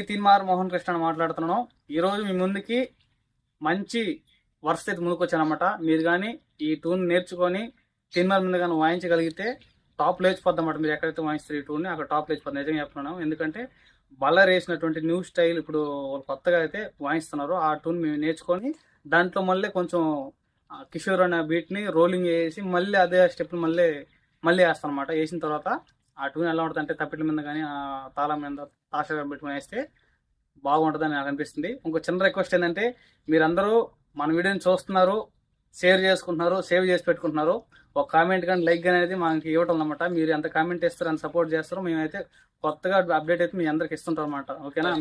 తీన్మార్ మోహన్ కృష్ణ మాట్లాడుతున్నాను. ఈరోజు మీ ముందుకి మంచి వర్స్ అయితే ముందుకొచ్చానమాట. మీరు కానీ ఈ ట్యూన్ నేర్చుకొని తీన్మార్ మీద కానీ వాయించగలిగితే టాప్ లేచిపోద్ది అన్నమాట. మీరు ఎక్కడైతే వాయిస్తారు ఈ ట్యూన్ని అక్కడ టాప్ లేచిపోద్ది, నిజంగా చెప్తున్నాను. ఎందుకంటే బల్లర్ వేసినటువంటి న్యూ స్టైల్ ఇప్పుడు కొత్తగా అయితే వాయిస్తున్నారు. ఆ ట్యూన్ మేము నేర్చుకొని దాంట్లో మళ్ళీ కొంచెం కిషోర్ అనే బీట్ని రోలింగ్ వేసి మళ్ళీ అదే స్టెప్ని మళ్ళీ వేస్తాను అనమాట. వేసిన తర్వాత ఆ ట్యూన్ ఎలా ఉంటుంది అంటే తప్పిట్ల మీద కానీ ఆ తాళం మీద తాష పెట్టుకుని వేస్తే బాగుంటుందని నాకు అనిపిస్తుంది. ఇంకో చిన్న రిక్వెస్ట్ ఏంటంటే మీరందరూ మన వీడియోని చూస్తున్నారు, షేర్ చేసుకుంటున్నారు, సేవ్ చేసి పెట్టుకుంటున్నారు. ఒక కామెంట్ కానీ లైక్ కానీ అనేది మనకి ఇవ్వటం అనమాట. మీరు ఎంత కామెంట్ ఇస్తారు, ఎంత సపోర్ట్ చేస్తారో మేమైతే కొత్తగా అప్డేట్ అయితే మీ అందరికి ఇస్తుంటాం అనమాట. ఓకేనా?